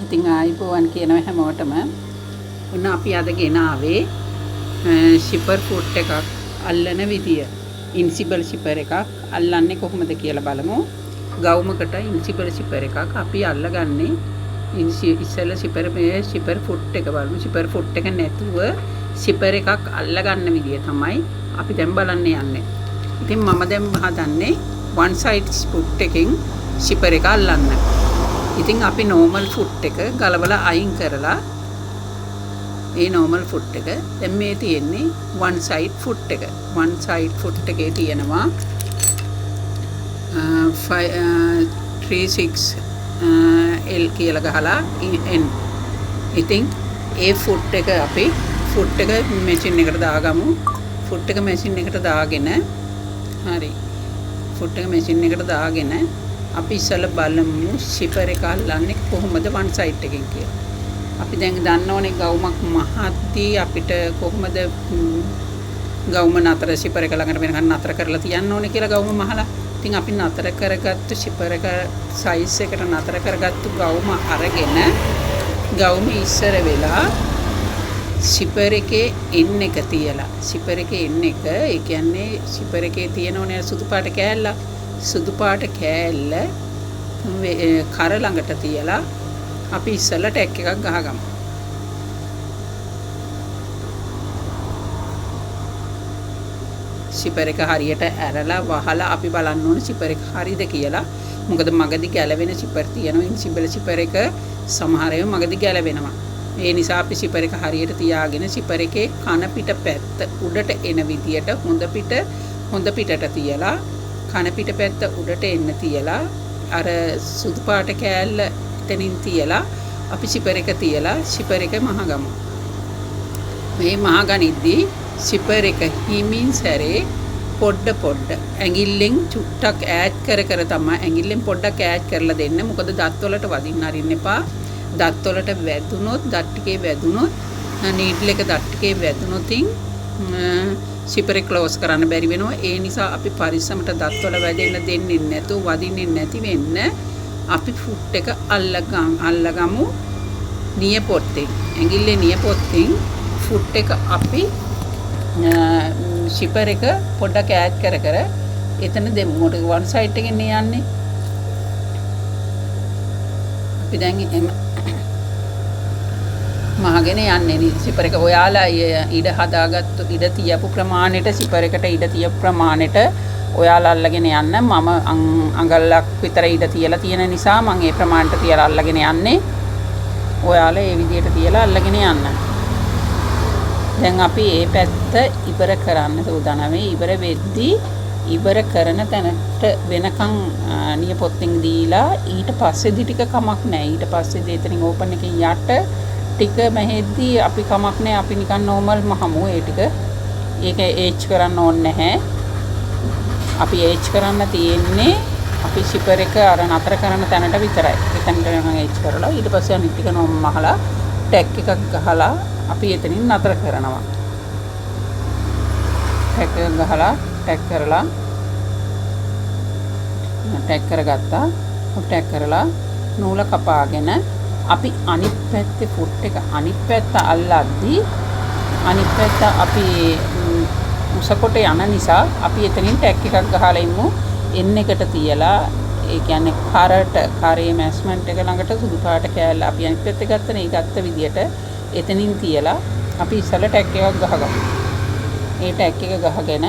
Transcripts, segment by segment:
ඉතින් ආයිබෝවන් කියනවා හැමෝටම. ඔන්න අපි අද ගෙන ආවේ ෂිපර් ෆුට් එකක් අල්ලන විදිය. ඉන්සිබල් ෂිපර් එකක් අල්ලන්නේ කොහොමද කියලා බලමු. ගවුමකට ඉන්සිබල් ෂිපර් එකක් අපි අල්ලගන්නේ ඉස්සෙල්ලා ෂිපර් ෆුට් එක බලමු. ෂිපර් ෆුට් එක නැතුව ෂිපර් එකක් අල්ලගන්න විදිය තමයි අපි දැන් බලන්න යන්නේ. ඉතින් මම දැන් හදන්නේ one side ෆුට් එකකින් ෂිපර් එක අල්ලන්න. ඉතින් අපි normal ෆුට් එක ගලවලා අයින් කරලා ඒ normal ෆුට් එක දැන් මේ තියෙන්නේ one side ෆුට් එක. one side ෆුට් එකේ තියෙනවා 36 L කියලා ගහලා N. ඉතින් ඒ ෆුට් එක අපි ෆුට් එක මැෂින් එකට දාගමු. ෆුට් එක මැෂින් එකට දාගෙන හරි ෆුට් එක මැෂින් එකට දාගෙන අපි ඉස්සෙල්ලා බලමු ෂිපර් එක අල්ලන්නේ කොහොමද one side එකකින් කියලා. අපි දැන් දන්න ඕනේ ගවුමක් මහද්දී අපිට කොහොමද ගවුම නතර ෂිපර් එක ළඟට වෙනකන් නතර කරලා තියන්න ඕනේ කියලා ගවුම මහලා. ඉතින් අපි නතර කරගත්තු ෂිපර් එක සයිස් එකට නතර කරගත්තු ගවුම අරගෙන ගවුම ඉස්සර වෙලා ෂිපර් එකේ එන් එක තියලා ෂිපර් එකේ එන් එක ඒ කියන්නේ ෂිපර් එකේ තියෙනෝනේ සුදු පාට කෑල්ල කර ළඟට තියලා අපි ඉස්සෙල්ලා ටැග් එකක් ගහගමු. ෂිපර් එක හරියට ඇරලා වහලා අපි බලන්න ඕනේ ෂිපර් එක හරියද කියලා. මොකද මගදී ගැලවෙන ෂිපර් තියෙනවා. ඉන්සිබල් ෂිපර් එක සමහර ඒවා මගදී ගැලවෙනවා. ඒ නිසා අපි ෂිපර් එක හරියට තියාගෙන ෂිපර් එකේ කන පිට පැත්ත උඩට එන විදියට හොඳ පිටට තියලා කන පිට පැත්ත උඩට එන්න තියලා අර සුදු පාට කෑල්ල එතනින් තියලා අපි ෂිපර් එක තියලා ෂිපර් එක මහගමු. මේ මහගනිද්දී ෂිපර් එක හිමින් සැරේ පොඩ ඇඟිල්ලෙන් චුට්ටක් ඈඩ් කර තමයි ඇඟිල්ලෙන් පොඩ්ඩක් ඈඩ් කරලා දෙන්න. මොකද දත් වලට වදින්න අරින්න එපා. දත් වලට වැදුනොත් දත් ටිකේ වැදුනොත් නීඩල් එක දත් ටිකේ වැදුනොතින් ෂිපර් එක ක්ලෝස් කරන්න බැරි වෙනවා. ඒ නිසා අපි පරිස්සමට දත් වල වැදෙන්න දෙන්නේ නැතුව වදින්නේ නැති වෙන්න අපි ෆුට් එක අල්ලගමු නියපොත්තෙන්. ඇඟිල්ලේ නියපොත්තෙන් ෆුට් එක අපි ෂිපර් එක පොඩ්ඩක් ඈඩ් කර එතන දෙමු. මොකද වන් සයිඩ් එකෙන් යන්නේ. අපි දැන් එම මහගෙන යන්නේ ෂිපර් එක. ඔයාලා ඉඩ හදාගත්තු ඉඩ තියපු ප්‍රමාණයට ෂිපර් එකට ඉඩ තියපු ප්‍රමාණයට ඔයාලා අල්ලගෙන යන්න. මම අඟලක් විතර ඉඩ තියලා තියෙන නිසා මම ඒ ප්‍රමාණයට තියලා අල්ලගෙන යන්නේ. ඔයාලා ඒ විදිහට තියලා අල්ලගෙන යන්න. දැන් අපි මේ පැත්ත ඉවර කරන්න සූදානම්. ඉවර වෙද්දී ඉවර කරන තැනට වෙනකන් නියපොත්තෙන් දීලා ඊට පස්සේදී ටික කමක් නැහැ. ඊට පස්සේදී එතනින් ඕපන් එකෙන් යට ටික මහෙද්දී අපි කමක් නැහැ. අපි නිකන් normal මහමු ඒ ටික. ඒක ඒච් කරන්න ඕනේ නැහැ. අපි ඒච් කරන්න තියෙන්නේ අපි ෂිපර් එක අර නතර කරන තැනට විතරයි. එතනට නම් ඒච් කරලා ඊට පස්සේ අනිත් ටික normal මහලා ටැග් එකක් ගහලා අපි එතනින් නතර කරනවා. ටැග් එක ගහලා ටැග් කරලා ටැග් කරගත්තා. ටැග් කරලා නූල කපාගෙන අපි අනිත් පැත්තේ ෆුට් එක අනිත් පැත්ත අල්ලද්දී අනිත් පැත්ත අපි උසකොට යන නිසා අපි එතනින් ටැග් එකක් ගහලා ඉමු. එන් එකට තියලා ඒ කියන්නේ කරේ මැස්මන්ට් එක ළඟට සුදු පාට කෑල්ල අපි අනිත් පැත්තේ ගත්තනේ. ඒ ගත්ත විදියට එතනින් තියලා අපි ඉස්සෙල්ලා ටැග් එකක් ගහගමු. ඒ ටැග් එක ගහගෙන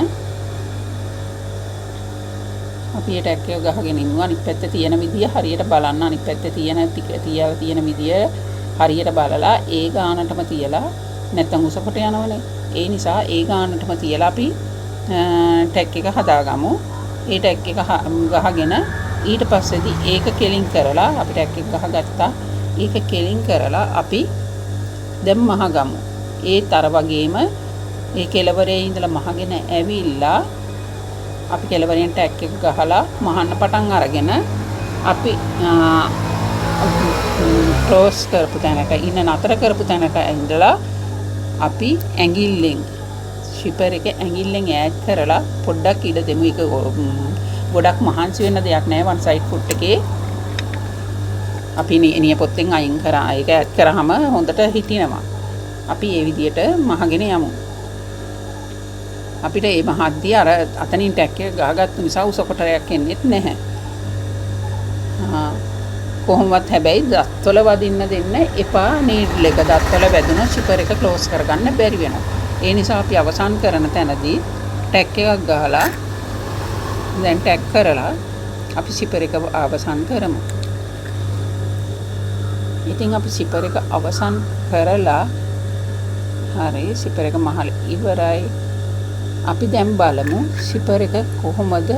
අපි ඒ ටැග් එක ගහගෙන ඉන්නවා. අනිත් පැත්තේ තියෙන විදිය හරියට බලන්න. අනිත් පැත්තේ තියලා තියෙන විදිය හරියට බලලා ඒ ගානටම තියලා නැත්තම් උසකට යනවනේ. ඒ නිසා ඒ ගානටම තියලා අපි ටැග් එක හදාගමු. ඒ ටැග් එක ගහගෙන ඊට පස්සේදී ඒක කෙලින් කරලා අපි ටැග් එක ගහගත්තා. ඒක කෙලින් කරලා අපි දැන් මහගමු. ඒත් අර වගේම ඒ කෙලවරේ ඉඳලා මහගෙන ඇවිල්ලා අපි කෙලවරෙන් ටැග් එක ගහලා මහන්න පටන් අරගෙන අපි ක්ලෝස් කරපු තැනක නතර කරපු තැනක ඉඳලා අපි ඇඟිල්ලෙන් ෂිපර් එක ඇඟිල්ලෙන් ඈඩ් කරලා පොඩ්ඩක් ඉඩ දෙමු. ඒක ගොඩක් මහන්සි වෙන්න දෙයක් නෑ වන් සයිඩ් ෆුට් එකේ. අපි නිය පොත්තෙන් අයින් කරා ඒක ඇඩ් කරාම හොඳට හිටිනවා. අපි ඒ විදියට මහගෙන යමු. අපිට මේ මහද්දී අර අතනින් ටැක් එක ගහගත්තු නිසා උස කොටරයක් එන්නේ නැහැ. කොහොමවත් හැබැයි දත්වල වදින්න දෙන්න එපා. නීඩල් එක දත්වල වැදුනොත් සිපර් එක ක්ලෝස් කරගන්න බැරි වෙනවා. ඒ නිසා අපි අවසන් කරන තැනදී ටැක් එකක් ගහලා දැන් ටැක් කරලා අපි සිපර් එක අවසන් කරමු. ඉතින් අපි සිපර් එක අවසන් කරලා හරි සිපර් එක මහල ඉවරයි. අපි දැන් බලමු සිපර් එක කොහොමද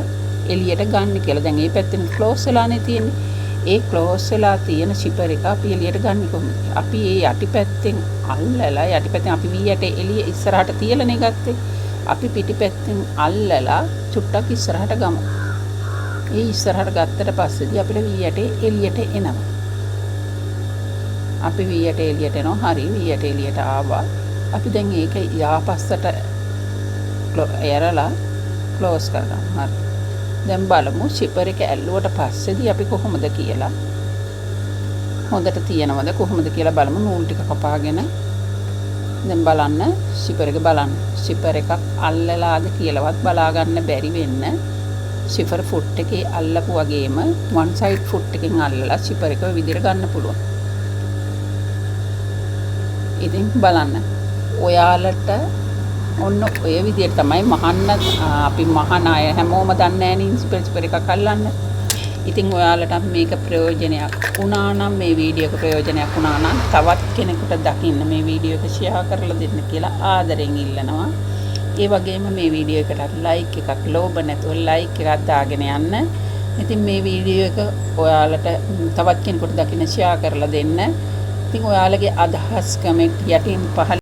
එළියට ගන්න කියලා. දැන් මේ පැත්තෙන් ක්ලෝස් වෙලානේ තියෙන්නේ. ඒ ක්ලෝස් වෙලා තියෙන සිපර් එක අපි එළියට ගන්න කොහොමද? අපි මේ යටිපැත්තෙන් අල්ලලා යටිපැත්තෙන් අපි වී යට එළිය ඉස්සරහට තියලානේ ගත්තේ. අපි පිටිපැත්තෙන් අල්ලලා චුට්ටක් ඉස්සරහට ගමු. ඒ ඉස්සරහට ගත්තට පස්සේදී අපිට වී යටේ එළියට එනවා. අපි වී යට එළියට එනවා. හරි වී යට එළියට ආවා. අපි දැන් ඒක යාපස්සට ඇරලා ක්ලෝස් කරගමු. හරි. දැන් බලමු සිපර් එක ඇල්ලුවට පස්සේදී අපි කොහොමද කියලා. හොඳට තියෙනවද කොහොමද කියලා බලමු. නූල් ටික කපාගෙන දැන් බලන්න සිපර් එක බලන්න. සිපර් එකක් අල්ලලාද කියලාවත් බලා ගන්න බැරි වෙන්න සිපර් ෆුට් එකේ අල්ලපු වගේම වන් සයිඩ් ෆුට් එකෙන් අල්ලලා සිපර් එක විදිහට ගන්න පුළුවන්. ඉතින් බලන්න ඔයාලට ඔන්න ඔය විදිහට තමයි මහන්න අපි මහන අය හැමෝම දන්නේ නැහැ සිපර් එකක් අල්ලන්න. ඉතින් ඔයාලට මේක ප්‍රයෝජනයක් වුණා නම් මේ වීඩියෝ එක ප්‍රයෝජනයක් වුණා නම් තවත් කෙනෙකුට දකින්න මේ වීඩියෝ එක ෂෙයා කරලා දෙන්න කියලා ආදරෙන් ඉල්ලනවා. ඒ වගේම මේ වීඩියෝ එකට ලයික් එකක් ලෝභ නැතුව ලයික් එකක් දාගෙන යන්න. ඉතින් මේ වීඩියෝ එක ඔයාලට තවත් කෙනෙකුට දකින්න ෂෙයා කරලා දෙන්න. ඉතින් ඔයාලගේ අදහස් කමෙන්ට් යටින් පහළ